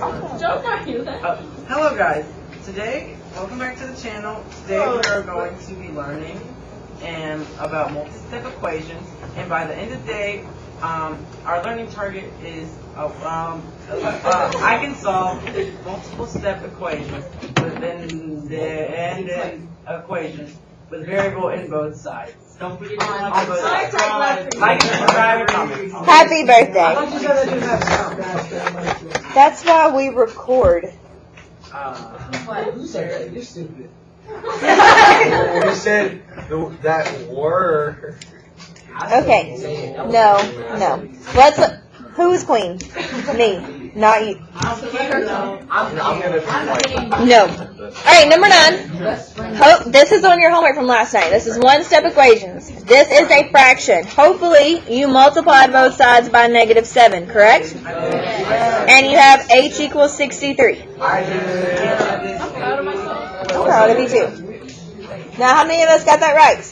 Hello guys, welcome back to the channel. Today we are going to be learning about multi-step equations, and by the end of the day, our learning target is I can solve multiple step equations within the equations with variable in both sides. Don't forget to like and subscribe and comment. Happy birthday. That's why we record. Who said that? You're stupid. You said that word. Okay. No. Let's look. Who's queen? Me. Not you. I'm gonna No. Alright, number 9. This is on your homework from last night. This is one-step equations. This is a fraction. Hopefully, you multiplied both sides by -7, correct? And you have h equals 63. I'm proud of you too. Now, how many of us got that right?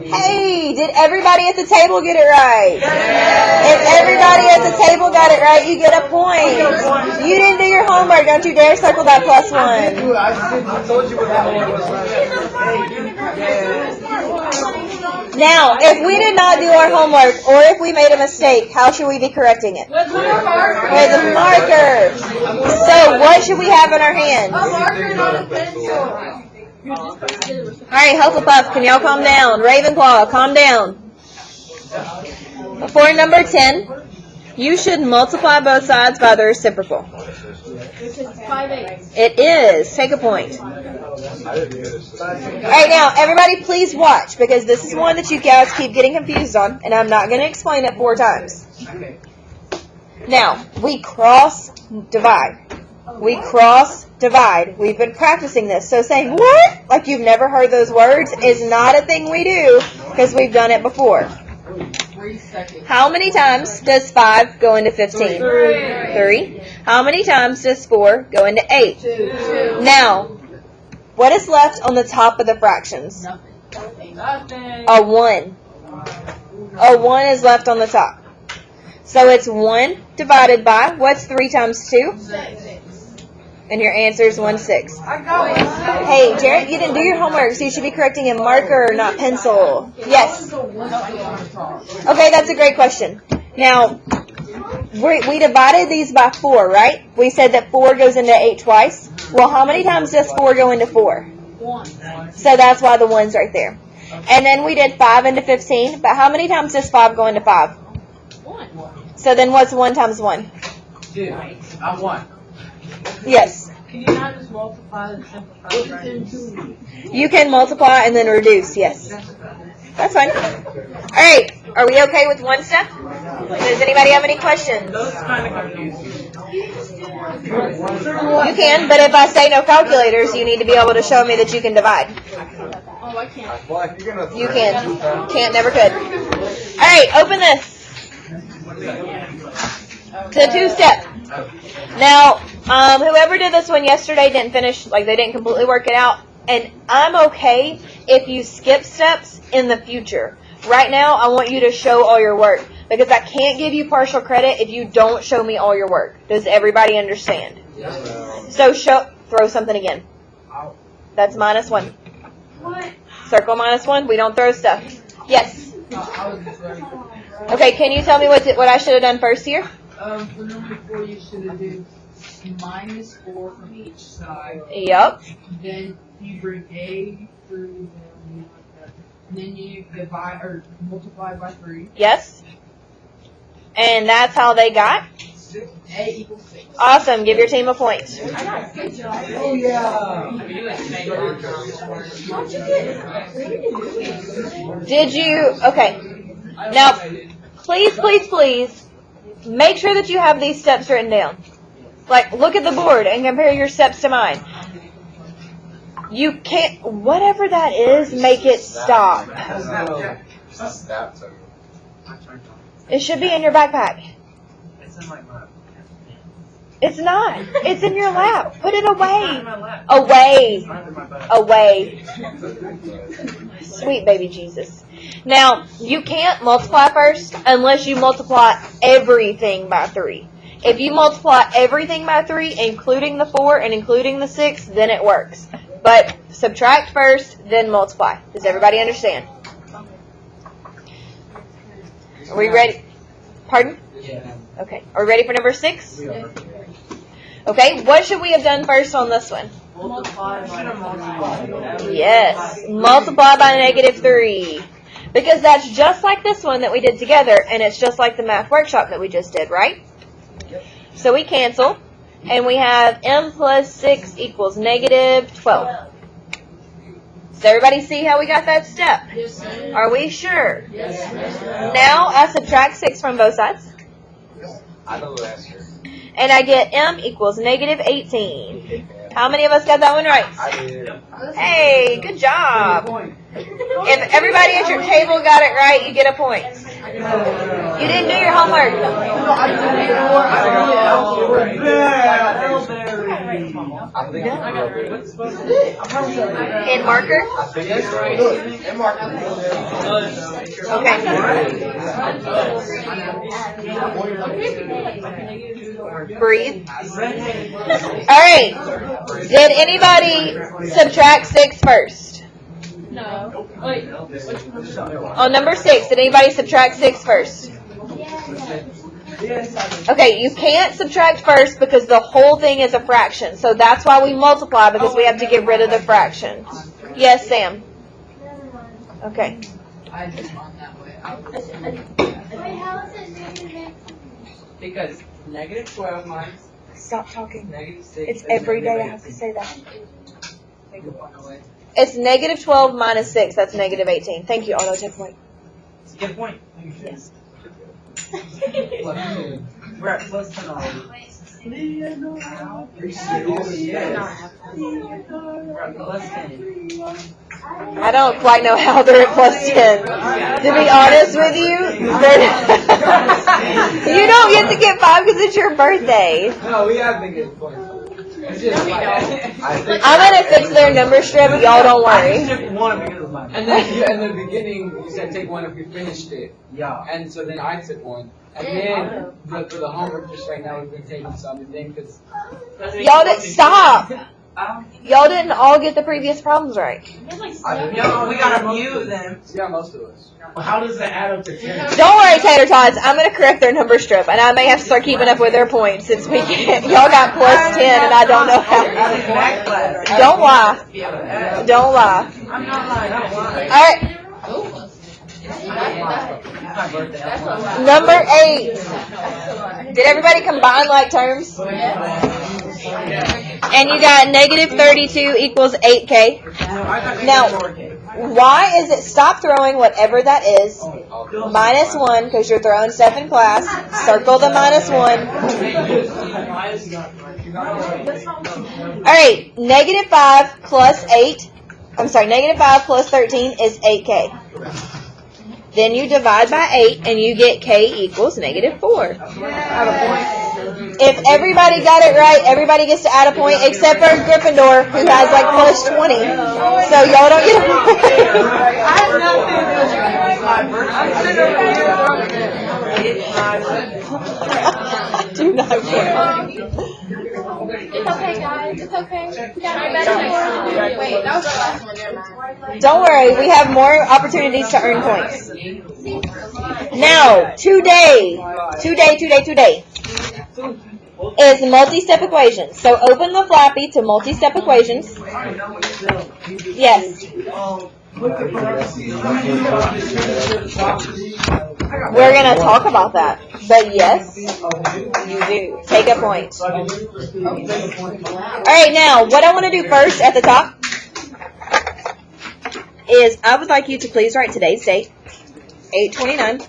Hey, did everybody at the table get it right? If everybody at the table got it right, you get a point. You didn't do your homework. Don't you dare circle that +1. I told you what that one was. Now, if we did not do our homework, or if we made a mistake, how should we be correcting it? With a marker. So, what should we have in our hands? A marker, not a pencil. Alright, Hufflepuff, can y'all calm down? Ravenclaw, calm down. For number 10, you should multiply both sides by the reciprocal. 5/8. It is. Take a point. Alright, now, everybody please watch, because this is one that you guys keep getting confused on, and I'm not going to explain it 4 times. Now, we cross divide. We cross divide. We've been practicing this. So saying, what? Like you've never heard those words is not a thing we do because we've done it before. How many times does 5 go into 15? 3. How many times does 4 go into 8? 2. Now, what is left on the top of the fractions? A 1. A 1 is left on the top. So it's 1 divided by, what's 3 times 2? 6. And your answer is 1/6. Hey, Jared, you didn't do your homework, so you should be correcting in marker, not pencil. Yes. Okay, that's a great question. Now, we divided these by 4, right? We said that 4 goes into 8 twice. Well, how many times does 4 go into 4? 1. So that's why the 1's right there. And then we did 5 into 15, but how many times does 5 go into 5? 1. So then what's 1 times 1? 2. I'm 1. Yes. Can you not just multiply and simplify? You can multiply and then reduce, yes. That's fine. Alright, are we okay with one step? Does anybody have any questions? Those kind of confuse me. You can, but if I say no calculators, you need to be able to show me that you can divide. Oh, I can't. You can. Can't, never could. Alright, open this. To 2-step. Now, whoever did this one yesterday didn't finish, like they didn't completely work it out. And I'm okay if you skip steps in the future. Right now, I want you to show all your work. Because I can't give you partial credit if you don't show me all your work. Does everybody understand? So throw something again. That's -1. What? Circle -1. We don't throw stuff. Yes. Okay, can you tell me what I should have done first here? For number 4, you should have done -4 from each side. Yep. Then you bring A through, then you divide or multiply by 3. Yes. And that's how they got? A equals 6. Awesome. Give your team a point. Oh yeah. Did you? Okay. Now, please, make sure that you have these steps written down. Like, look at the board and compare your steps to mine. You can't, whatever that is, make it stop. It should be in your backpack. It's in my lap. It's not. It's in your lap. Put it It's not away. in my lap. Away. It's under my butt. Away. Sweet baby Jesus. Now, you can't multiply first unless you multiply everything by 3. If you multiply everything by 3, including the 4 and including the 6, then it works. But subtract first, then multiply. Does everybody understand? Are we ready? Pardon? Yeah. Okay. Are we ready for number 6? Okay. What should we have done first on this one? Multiply by Yes. Multiply by -3. Because that's just like this one that we did together, and it's just like the math workshop that we just did, right? So we cancel, and we have m plus 6 equals -12. Does everybody see how we got that step? Yes, sir. Are we sure? Yes, sir. Now I subtract 6 from both sides, I know the answer. and I get m equals -18. How many of us got that one right? I did. Hey, good job. If everybody at your table got it right, you get a point. You didn't do your homework. I think In marker? I think it's right. And Mark. Okay. Breathe. Alright. Did anybody subtract 6 first? No. Wait. On number 6, did anybody subtract 6 first? Okay, you can't subtract first because the whole thing is a fraction. So that's why we multiply, because we have to get rid of the fraction. Yes, Sam? Okay. I just went that way. Because -12 minus Stop talking. -6. It's every day I have to say that. Take a point away. It's -12 minus 6. That's -18. Thank you, Otto. Take a point. You get a point. Yes. We're at plus 10 already. We're at plus 10. I don't quite know how they're at plus 10. To be honest with you, you don't get to get 5 because it's your birthday. No, we have been getting points. It's just like, I think. I'm going to fix their number strip. Y'all don't I worry. took one because of my. And then you, in the beginning, you said take one if you finished it. Yeah. And so then I took one. And then for the homework just right now, we've been taking some. And then because Y'all didn't stop. Y'all didn't all get the previous problems right. No, we gotta mute them. yeah, most of us. How does that add up to 10? Don't worry, Tater Tots. I'm going to correct their number strip, and I may have to start keeping up with their points since we can't. Y'all got plus 10, and I don't know how. Don't lie. Don't lie. I'm not lying. I don't lie. All right. It's my birthday. Number 8. Did everybody combine like terms? And you got -32 equals 8k. Now, why is it stop throwing whatever that is? -1 because you're throwing stuff in class. Circle the -1. All right, -5 plus 8. I'm sorry, -5 plus 13 is 8k. Then you divide by 8 and you get k equals -4. If everybody got it right, everybody gets to add a point except for Gryffindor, who has like plus 20. So y'all don't get a point. Do not care. It's okay, guys. It's okay. We got our best. Wait, that was the last one. Never mind. Don't worry, we have more opportunities to earn points. Now, today is multi-step equations. So open the Flappy to multi-step equations. Yes. We're going to talk about that. But yes, you do. Take a point. All right, now, what I want to do first at the top is I would like you to please write today's date, 8/29.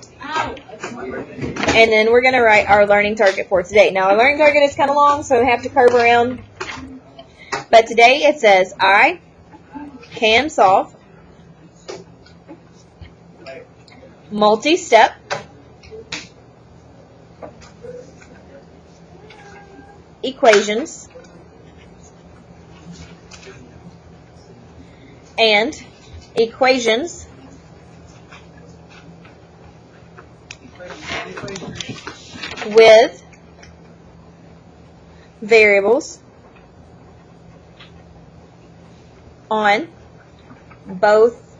And then we're going to write our learning target for today. Now, our learning target is kind of long, so we have to curve around. But today it says, I can solve multi-step equations and equations with variables on both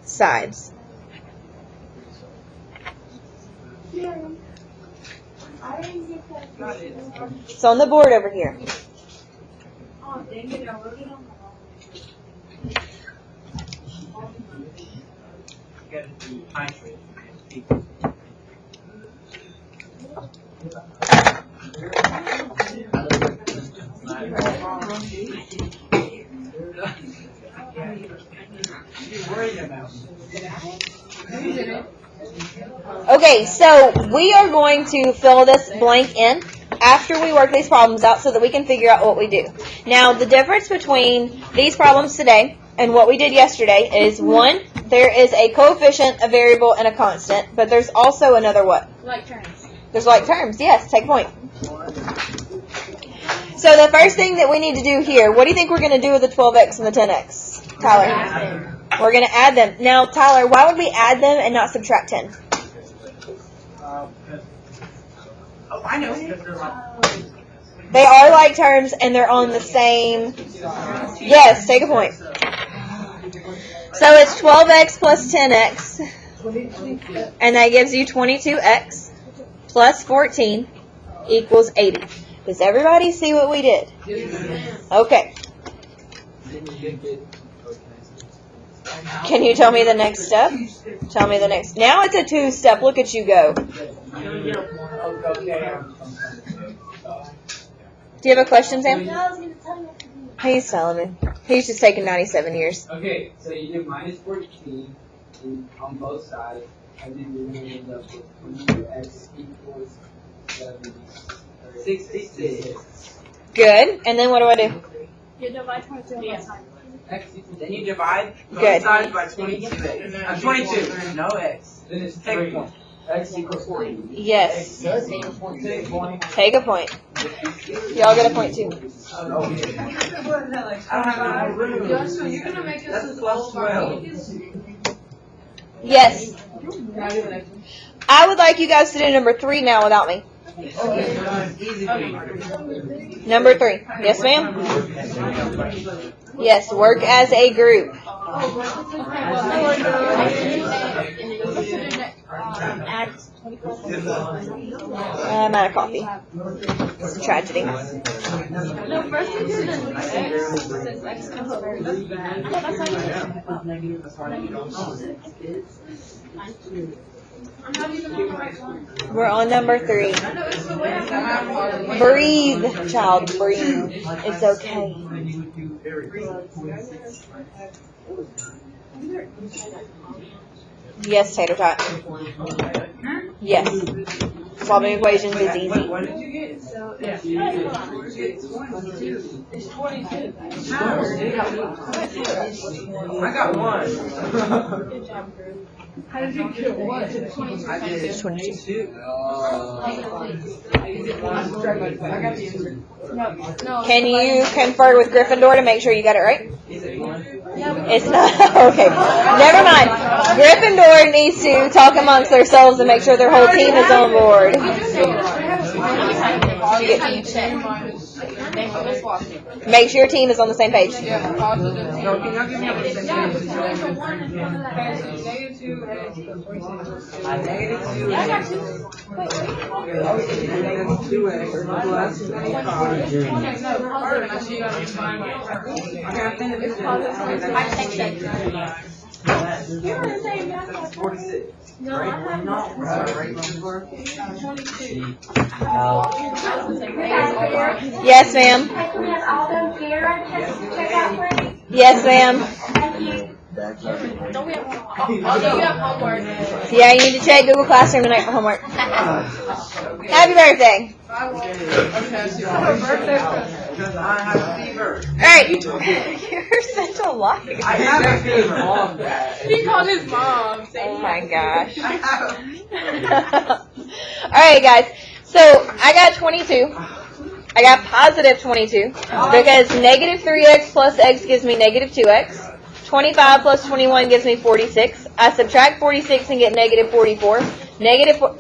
sides. It's on the board over here. Okay, so we are going to fill this blank in after we work these problems out so that we can figure out what we do. Now, the difference between these problems today and what we did yesterday is, one, there is a coefficient, a variable, and a constant, but there's also another what? Like terms. There's like terms, yes, take a point. So the first thing that we need to do here, what do you think we're going to do with the 12x and the 10x? Tyler? We're going to add them. Now, Tyler, why would we add them and not subtract 10? Oh, I know. They are like terms and they're on the same. Yes, take a point. So it's 12x plus 10x, and that gives you 22x plus 14 equals 80. Does everybody see what we did? Okay. Can you tell me the next step? Tell me the next. Now it's a 2-step. Look at you go. Do you have a question, Sam? He's telling me. He's just taking 97 years. Okay, so you do minus 14 on both sides, and then you're going to end up with 22x equals 66. Good. And then what do I do? You divide 22 on both sides. Then you divide both Good. sides by 22. 22. No x. Then it's Take a 3. point. X equals 40. Yes. Take a point. Take a point. Y'all get a point too. I don't have enough room. So you're gonna make us That's plus 12. Yes. I would like you guys to do number 3 now without me. Easy for you. Number 3. Yes, ma'am? Yes, work as a group. I'm out of coffee. It's a tragedy. No, first we do the x, since x comes first. We're on number 3. Breathe, child, breathe. It's okay. Yes, Tater Tot. Yes. Solving equations is easy. What did you get? It's 22. I got 1. How did you get one? I did 22. I got the answer. No. Can you confer with Gryffindor to make sure you got it right? Is it 1? It's not. Okay. Never mind. Gryffindor needs to talk amongst themselves and make sure their whole team is on board. Make sure your team is on the same page. No, can y'all give me a percentage? Negative 2x. Negative 2x plus 25. Okay, I'm thinking this is 46. Yes, ma'am. Yes, ma'am. Don't we have homework? Yeah, you need to check Google Classroom tonight for homework. Happy birthday. Because I have a fever. Alright. You're such a liar. I have a fever. He called his mom. Oh my gosh. I have a Alright, guys. So, I got 22. I got positive 22. Because negative 3x plus x gives me negative 2x. 25 plus 21 gives me 46. I subtract 46 and get negative 44. Negative 4.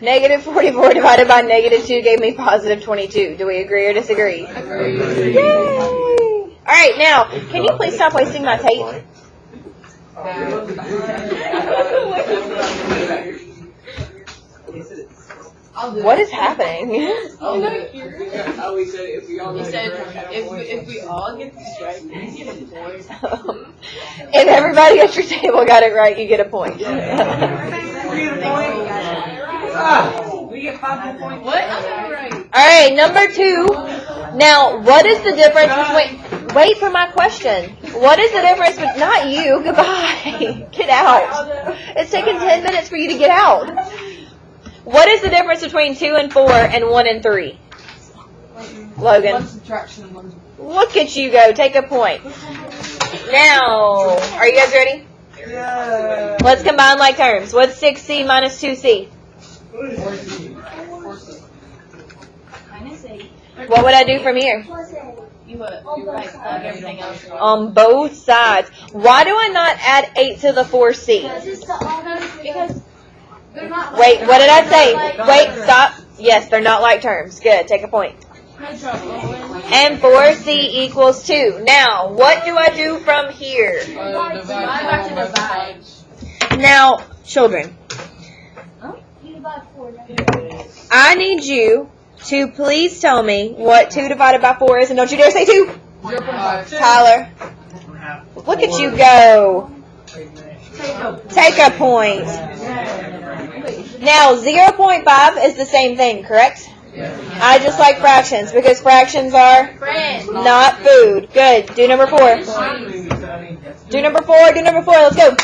Negative 44 divided by negative 2 gave me positive 22. Do we agree or disagree? Agree. Yay! Alright, now, can you please stop wasting my tape? What is happening? Oh, we said if we all He get said, correct, if we all get this right, we get a point. If everybody at your table got it right, you get a point. We get a 5 points. What? I got it right. Alright, number 2. Now, what is the difference between... Wait for my question. What is the difference between... Not you. Goodbye. Get out. It's taken 10 minutes for you to get out. What is the difference between 2 and 4 and 1 and 3? Logan. One subtraction and one. Look at you go. Take a point. Now, are you guys ready? Yeah. Let's combine like terms. What's 6C minus 2C? Minus 8. What would I do from here? You like plug everything else. On both sides. Why do I not add 8 to the 4C? Because they're not. Wait, what did I say? Wait, stop. Yes, they're not like terms. Good, take a point. And 4C equals 2. Now, what do I do from here? Divide by to divide. Now, children, You divide 4. I need you to please tell me what 2 divided by 4 is, and don't you dare say 2. 0.5. Tyler, look at you go. Take a point. Now, 0.5 is the same thing, correct? I just like fractions because fractions are not food. Good. Do number 4. Do number 4. Do number 4. Let's go.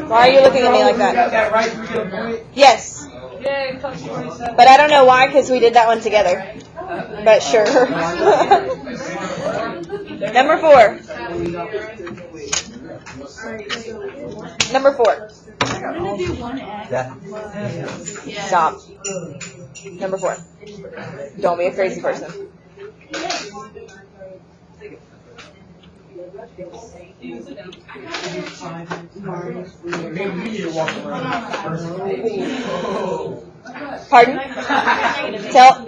Why are you looking at me like that? Yes. But I don't know why, because we did that one together. But sure. Number 4. Number 4. Stop. Number 4. Don't be a crazy person. Pardon?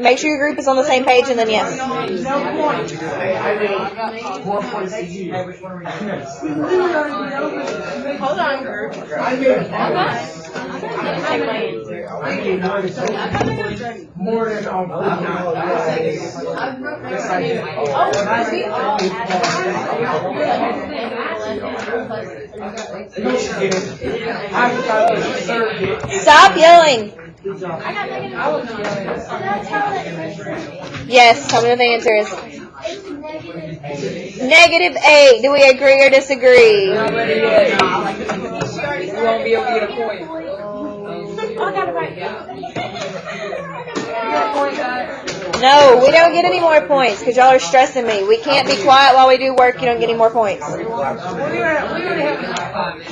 Make sure your group is on the same page and then yes. Hold on, group. Stop yelling. Yes, tell me what the answer is. Negative 8. Do we agree or disagree? you won't be able to get a point. No, we don't get any more points because y'all are stressing me. We can't be quiet while we do work. You don't get any more points.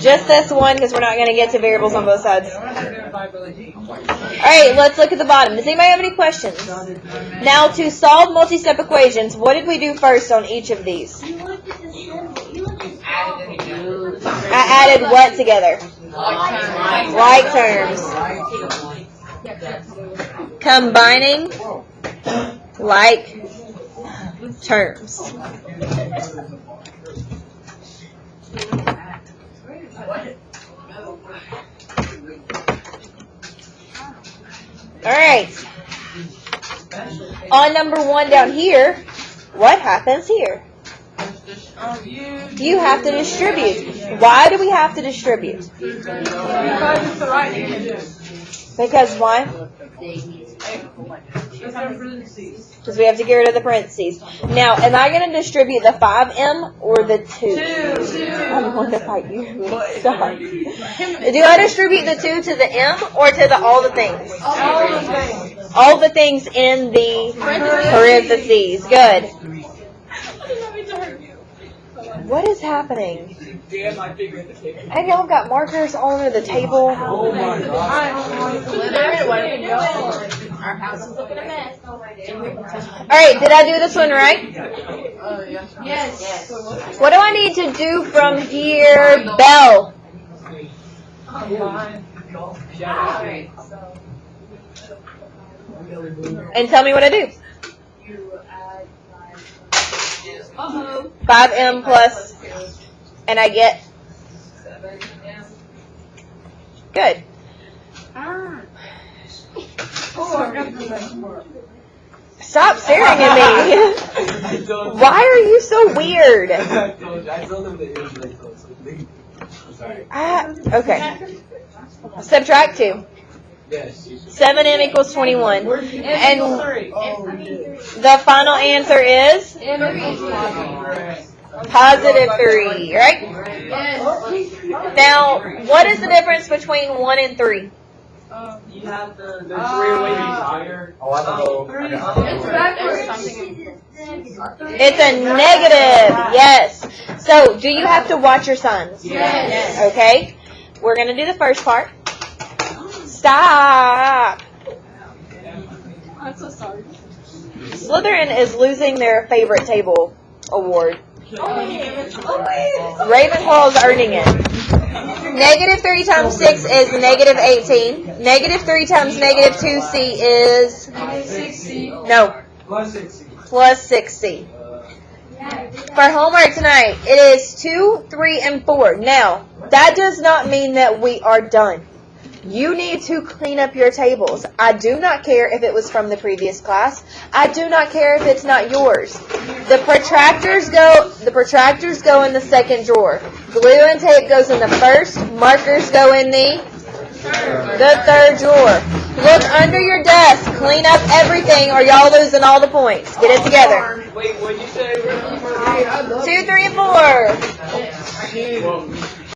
Just this one because we're not going to get to variables on both sides. Alright, let's look at the bottom. Does anybody have any questions? Now, to solve multi-step equations, what did we do first on each of these? I added what together? Like terms. Combining like terms. Alright. On number 1 down here, what happens here? You have to distribute. Why do we have to distribute? Because why? Because we have to get rid of the parentheses. Now, am I going to distribute the 5M or the 2? I'm going to fight you. Stop. Do I distribute the 2 to the M or to the all the things? All the things in the parentheses. Good. What is happening? And y'all got markers all over the table. Oh my God. Alright, did I do this one right? Yes. What do I need to do from here? Bell. Alright, And tell me what I do. You add 5m plus, and I get 7m. good. Stop staring at me. I told you. Why are you so weird? I told him that it was like something. I'm sorry. Okay. Subtract 2. Yes. 7m equals 21. And the final answer is positive 3, right? Now, what is the difference between 1 and 3? You have the 3 way higher. Oh, I don't know. It's a negative, yes. So, do you have to watch your signs? Yes. Okay. We're going to do the first part. Stop. I'm so sorry. Slytherin is losing their favorite table award. Ravenclaw's earning it. Negative 3 times 6 is negative 18. Negative 3 times negative 2c is... No. Plus 60. Plus 6c. For homework tonight, it is 2, 3, and 4. Now, that does not mean that we are done. You need to clean up your tables. I do not care if it was from the previous class. I do not care if it's not yours. The protractors go in the second drawer. Glue and tape goes in the first. Markers go in the third drawer. Look under your desk. Clean up everything or y'all losing all the points. Get it together. Wait, what did you say? 2, 3, and 4.